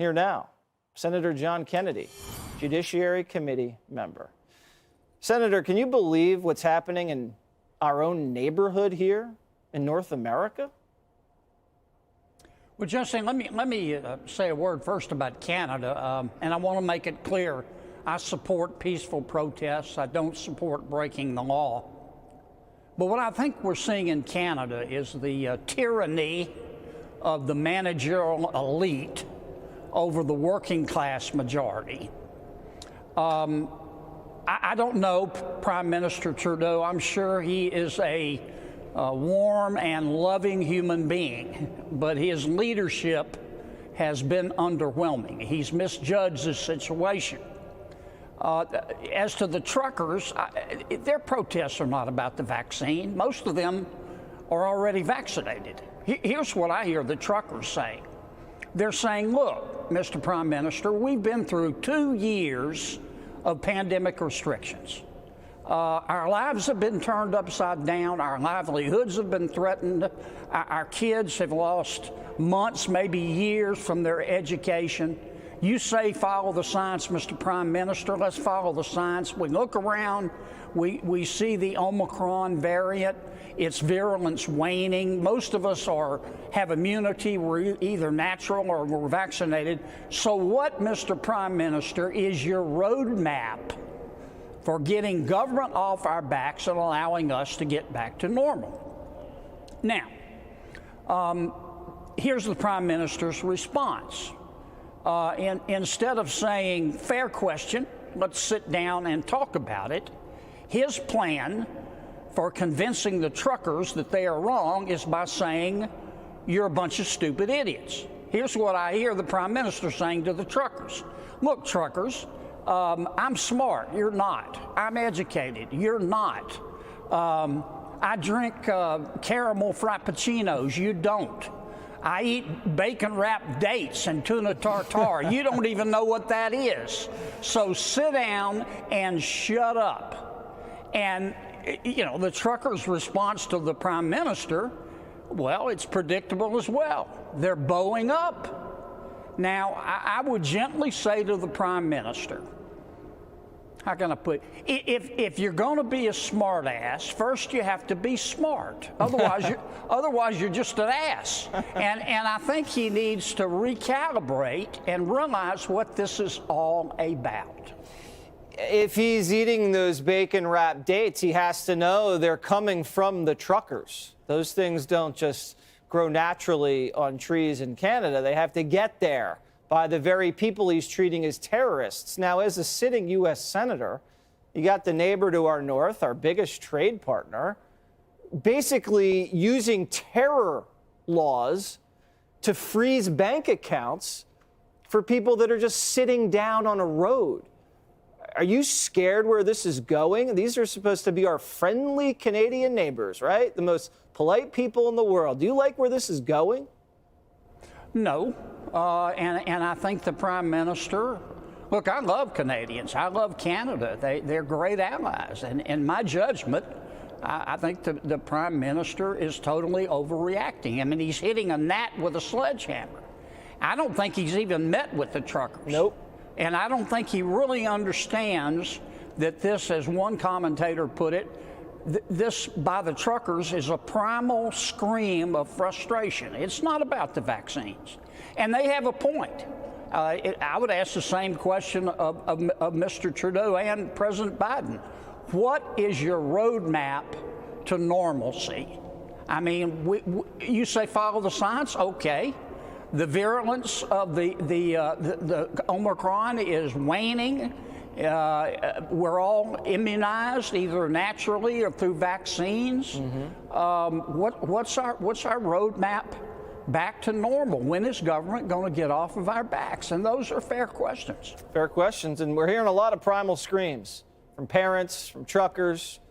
Here now, Senator John Kennedy, Judiciary Committee member. Senator, can you believe what's happening in our own neighborhood here in North America? Well, Justin, let me say a word first about Canada, and I want to make it clear. I support peaceful protests. I don't support breaking the law. But what I think we're seeing in Canada is the tyranny of the managerial elite over the working class majority. I don't know Prime Minister Trudeau. I'm sure he is a warm and loving human being, but his leadership has been underwhelming. He's misjudged the situation. As to the truckers, their protests are not about the vaccine. Most of them are already vaccinated. Here's what I hear the truckers saying. They're saying, look, Mr. Prime Minister, we've been through 2 years of pandemic restrictions. Our lives have been turned upside down. Our livelihoods have been threatened. Our kids have lost months, maybe years from their education. You say follow the science, Mr. Prime Minister. Let's follow the science. We look around. We see the Omicron variant. Its virulence waning. Most of us have immunity. We're either natural or we're vaccinated. So what, Mr. Prime Minister, is your roadmap for getting government off our backs and allowing us to get back to normal? Now, here's the Prime Minister's response. Instead of saying, fair question, let's sit down and talk about it, his plan for convincing the truckers that they are wrong is by saying, you're a bunch of stupid idiots. Here's what I hear the Prime Minister saying to the truckers. Look, truckers, I'm smart, you're not. I'm educated, you're not. I drink caramel frappuccinos, you don't. I eat bacon-wrapped dates and tuna tartare. You don't even know what that is. So sit down and shut up. And, you know, the truckers' response to the Prime Minister, well, it's predictable as well. They're bowing up. Now, I would gently say to the Prime Minister, how can I put it? If you're going to be a smart ass, first you have to be smart. Otherwise you're just an ass. And I think he needs to recalibrate and realize what this is all about. If he's eating those bacon-wrapped dates, he has to know they're coming from the truckers. Those things don't just grow naturally on trees in Canada. They have to get there by the very people he's treating as terrorists. Now, as a sitting U.S. senator, you got the neighbor to our north, our biggest trade partner, basically using terror laws to freeze bank accounts for people that are just sitting down on a road. Are you scared where this is going? These are supposed to be our friendly Canadian neighbors, right? The most polite people in the world. Do you like where this is going? No. And I think the Prime Minister, look, I love Canadians. I love Canada. They're great allies. And in my judgment, I think the Prime Minister is totally overreacting. I mean, he's hitting a gnat with a sledgehammer. I don't think he's even met with the truckers. Nope. And I don't think he really understands that this, as one commentator put it, this by the truckers is a primal scream of frustration. It's not about the vaccines. And they have a point. I would ask the same question of Mr. Trudeau and President Biden. What is your roadmap to normalcy? I mean, you say follow the science, okay. The virulence of the Omicron is waning. We're all immunized either naturally or through vaccines. What's our roadmap back to normal? When is government going to get off of our backs? And those are fair questions. Fair questions, and we're hearing a lot of primal screams from parents, from truckers,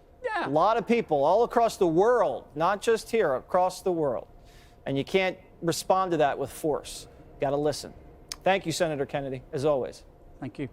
a lot of people all across the world, not just here, across the world. And you can't respond to that with force. Got to listen. Thank you, Senator Kennedy, as always. Thank you.